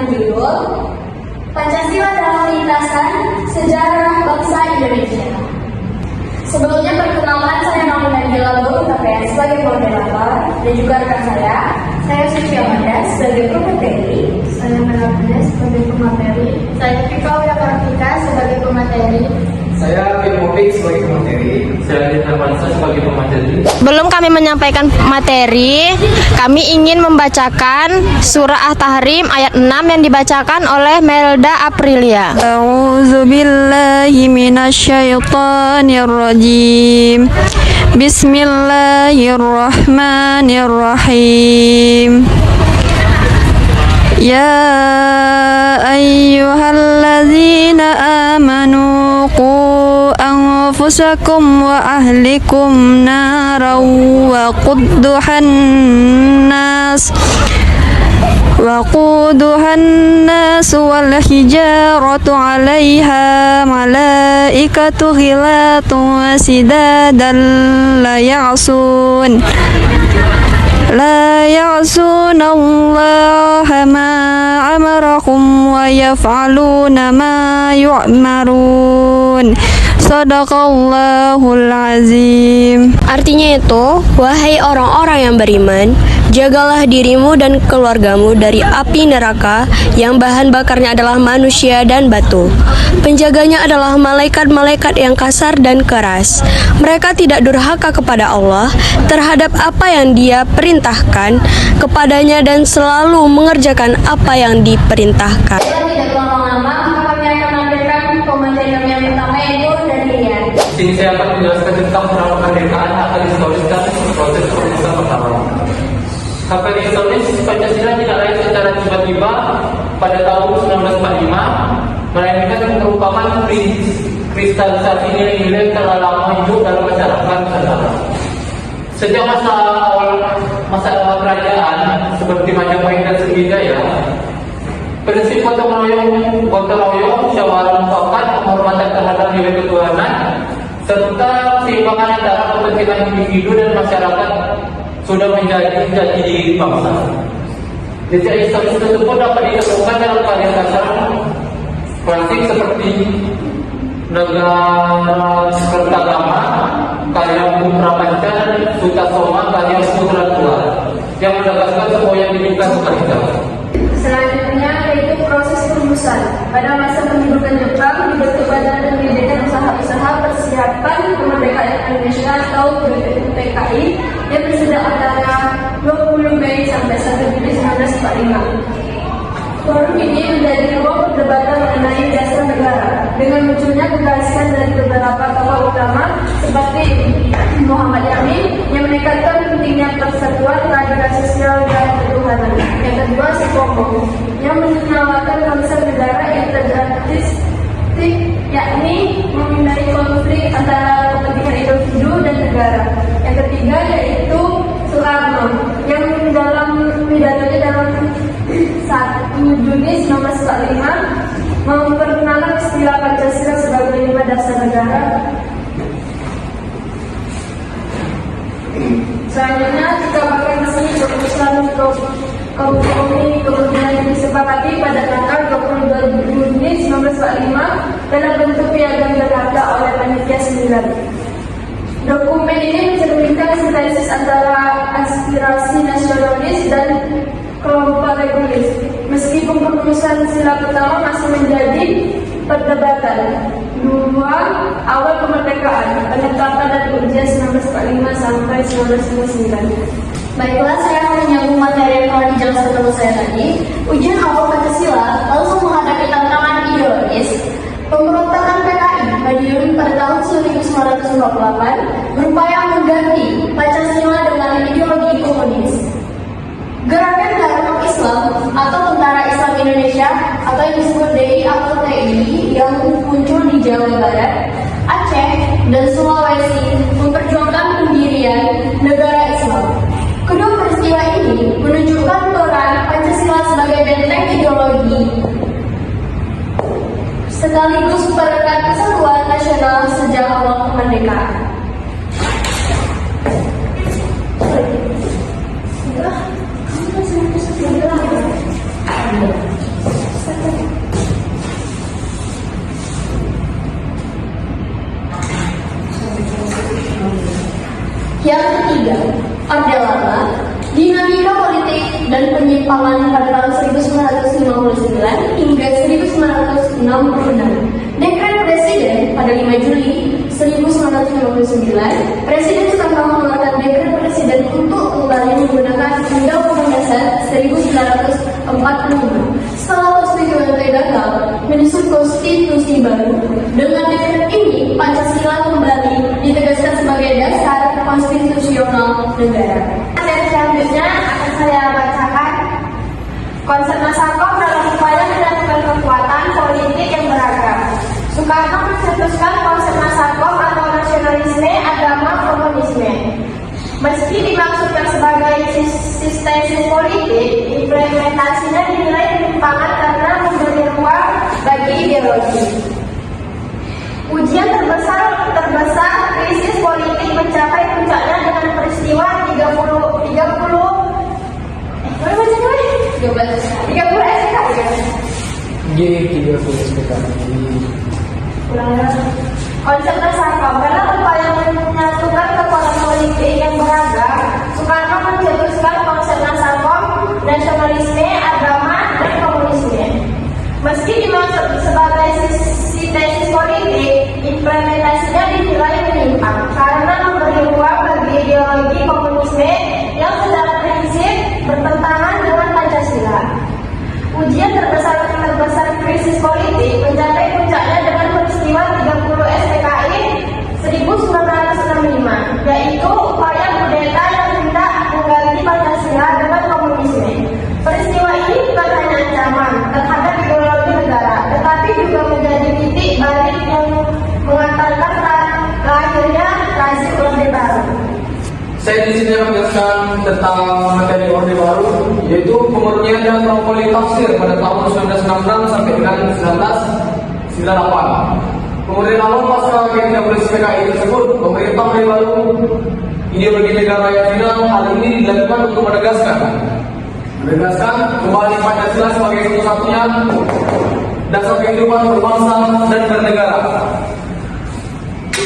dengan judul Pancasila dalam Lintasan Sejarah Bangsa Indonesia. Sebelumnya perkenalkan, saya Naomi Nabila KPN sebagai moderator dan juga rekan saya Suci Amanda sebagai pemateri, saya Melapnya sebagai pemateri, saya Vika Wiyakartika sebagai pemateri, saya Firmovic sebagai pemateri, saya Dita Pansa sebagai pemateri. Sebelum kami menyampaikan materi, kami ingin membacakan surah At-Tahrim ayat 6 yang dibacakan oleh Melda Aprilia. A'udzubillahi minasyaitonirrajim. Bismillahirrahmanirrahim. Ya ayyuhalladzina amanu qu anfusakum wa ahlikum naran وقودها الناس والحجارة عليها ملائكة غلاظ شداد لا يعصون الله ما أمرهم ويفعلون ما يؤمرون. Sadaqallahul azim. Artinya itu, wahai orang-orang yang beriman, jagalah dirimu dan keluargamu dari api neraka yang bahan bakarnya adalah manusia dan batu. Penjaganya adalah malaikat-malaikat yang kasar dan keras. Mereka tidak durhaka kepada Allah terhadap apa yang Dia perintahkan kepadanya dan selalu mengerjakan apa yang diperintahkan. Tidak lama-lama, kami akan menampilkan pemateri kami yang pertama, yaitu dari Rian. Di sini saya akan menjelaskan tentang kemerdekaan akal historis dan proses perumusan pertama. Akal historis Pancasila tidak lahir secara tiba-tiba pada tahun 1945, melainkan merupakan kristalisasi nilai-nilai yang telah lama hidup dalam masyarakat Nusantara. Sejak masa awal kerajaan seperti Majapahit dan Sriwijaya, prinsip gotong royong, musyawarah mufakat, penghormatan terhadap nilai ketuhanan, serta keseimbangan antara kepentingan individu dan masyarakat sudah menjadi jati diri bangsa. Jejak historis tersebut dapat ditemukan dalam karya dasar klasik seperti Negara Kertagama, karya Putra Panca, dan Sutasoma, karya Putra Tua, yang menegaskan semua yang diinginkan kita. Selanjutnya yaitu proses perumusan. Pada masa pendudukan Jepang, dibentuk Badan Pendidikan Usaha-Usaha Persiapan Kemerdekaan Indonesia atau BPUPKI yang bersedia antara 20 Mei sampai 1 Juli 1945. Forum ini menjadi ruang perdebatan mengenai dasar negara dengan munculnya gagasan dari beberapa tokoh utama seperti Muhammad Yamin yang menekankan pentingnya persatuan, keadilan sosial dan ketuhanan. Yang kedua, Supomo yang menawarkan konsep negara yang terartistik, yakni menghindari konflik antara kepentingan individu dan negara. Yang ketiga yaitu Soekarno yang dalam pidatonya dalam 1 Juni 1945 memperkenalkan istilah Pancasila sebagai 5 dasar negara. Selanjutnya dikabarkan di sini keputusan kompromi kemudian disepakati pada tanggal 22 Juni 1945 dalam bentuk piagam berharga oleh panitia 9. Dokumen ini mencerminkan sintesis antara aspirasi nasionalis dan kelompok regulis. Meskipun perumusan sila pertama masih menjadi perdebatan. 2. Awal kemerdekaan, penetapan dan ujian 1945 sampai 1959. Baiklah, saya akan menyambung materi yang telah dijelaskan teman saya tadi. Ujian awal Pancasila langsung menghadapi tantangan ideologis. Pemberontakan PKI Madiun pada tahun 1958 berupaya mengganti Pancasila dengan ideologi komunis. Gerakan Darul Islam atau Tentara Islam Indonesia atau yang disebut DI atau TI yang muncul di Jawa Barat, Aceh, dan Sulawesi memperjuangkan pendirian negara Islam. Kedua peristiwa ini menunjukkan peran Pancasila sebagai benteng ideologi sekaligus perekat kesatuan nasional sejak awal kemerdekaan. pada 5 Juli 1959, Presiden Soekarno mengeluarkan dekret presiden untuk kembali menggunakan Undang-Undang Dasar 1945. Setelah persetujuan gagal menyusun konstitusi baru, dengan dekret ini Pancasila kembali ditegaskan sebagai dasar konstitusional negara. Dan selanjutnya akan saya bacakan konsep Nasarkom dalam upaya menyatukan kekuatan politik yang beragam. Soekarno mencetuskan konsep Nasarkom atau nasionalisme agama komunisme. Meski dimaksudkan sebagai sistesis politik, implementasinya dinilai penyimpangan karena memberi ruang bagi ideologi. Ujian terbesar krisis politik mencapai puncaknya dengan peristiwa 30 SPKI. Konsep Nasarkom dalam upaya menyatukan kekuatan politik yang beragam, Soekarno mencetuskan konsep Nasarkom, nasionalisme, agama, dan komunisme. Meski dimaksud sebagai sintesis politik, implementasinya dinilai menyimpang karena memberi ruang bagi ideologi komunisme yang secara prinsip bertentangan dengan Pancasila. Ujian terbesar krisis politik mencapai puncaknya dengan peristiwa 30 SPKI 1965, yaitu upaya kudeta yang hendak mengganti Pancasila dengan komunisme. Peristiwa ini bukan hanya ancaman terhadap ideologi negara, tetapi juga menjadi titik balik yang mengantarkan lahirnya rezim Orde Baru. Saya di sini menjelaskan tentang materi Orde Baru, yaitu pemurnian dan monopoli tafsir pada tahun 1966 sampai dengan 1998. Kemudian awal pasca G13 PKI tersebut, pemerintah Orde Baru ideologi negara yang final hal ini dilakukan untuk menegaskan kembali Pancasila sebagai satu-satunya dasar kehidupan berbangsa dan bernegara.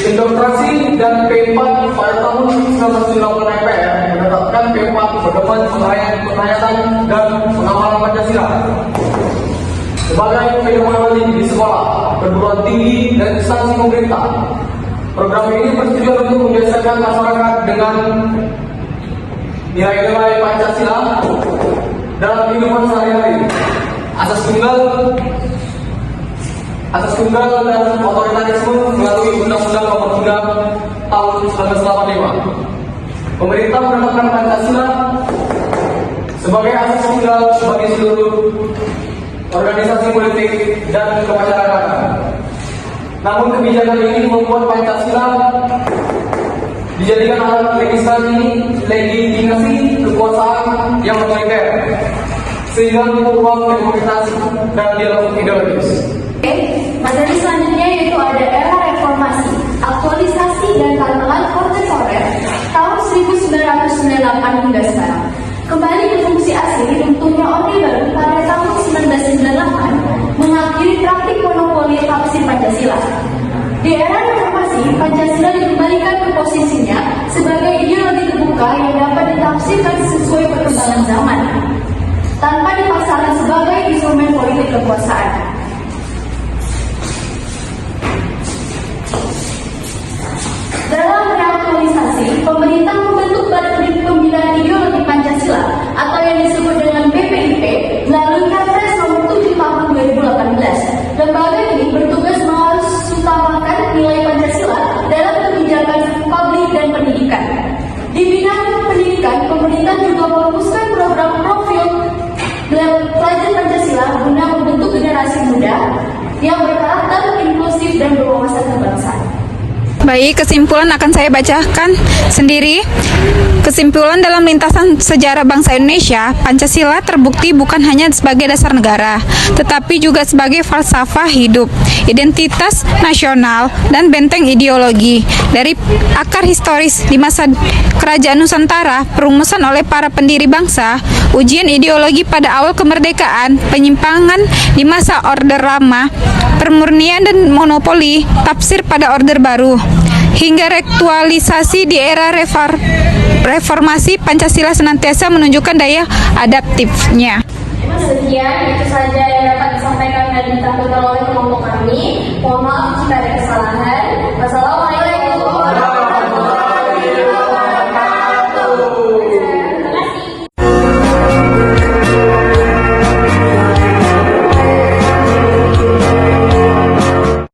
Indokrasi dan P4 pada tahun 1990 MPR menetapkan P4 pedoman penghayatan dan pengamalan Pancasila sebagai pedoman wajib di sekolah, perguruan tinggi, dan instansi pemerintah. Program ini bertujuan untuk membiasakan masyarakat dengan nilai-nilai Pancasila dalam kehidupan sehari-hari. Asas tunggal dan otoritarisme melalui Undang-Undang Nomor 3 Tahun 1945. Pemerintah menetapkan Pancasila sebagai asas tunggal bagi seluruh organisasi politik dan kemasyarakatan. Namun kebijakan ini membuat Pancasila dijadikan alat legitimasi kekuasaan yang otoriter, sehingga membuat demokrasi dan dialog ideologis. Materi selanjutnya yaitu ada era reformasi, aktualisasi dan tantangan kontemporer tahun 1998 hingga sekarang. Kembali ke fungsi asli bentuknya Orde Baru pada tahun 1998 mengakhiri praktik monopoli tafsir Pancasila. Di era reformasi, Pancasila dikembalikan ke posisinya sebagai ideologi terbuka yang dapat ditafsirkan sesuai perkembangan zaman, tanpa dipaksakan sebagai instrumen politik kekuasaan. Dalam reaktualisasi, pemerintah membentuk Badan Pembinaan Ideologi Pancasila atau yang disebut dengan BPIP melalui Kepres Nomor 7 Tahun 2018. Lembaga ini bertugas mengutamakan nilai Pancasila dalam kebijakan publik dan pendidikan. Di bidang pendidikan, pemerintah juga merumuskan program profil pelajar Pancasila guna membentuk generasi muda yang berkarakter inklusif dan berwawasan kebangsaan. Baik, kesimpulan akan saya bacakan sendiri. Kesimpulan dalam lintasan sejarah bangsa Indonesia, Pancasila terbukti bukan hanya sebagai dasar negara, tetapi juga sebagai falsafah hidup, identitas nasional, dan benteng ideologi. Dari akar historis di masa Kerajaan Nusantara, perumusan oleh para pendiri bangsa, ujian ideologi pada awal kemerdekaan, penyimpangan di masa Orde Lama, pemurnian dan monopoli tafsir pada Orde Baru, hingga reaktualisasi di era reformasi, Pancasila senantiasa menunjukkan daya adaptifnya. Sekian, itu saja yang dapat disampaikan dan ditampilkan oleh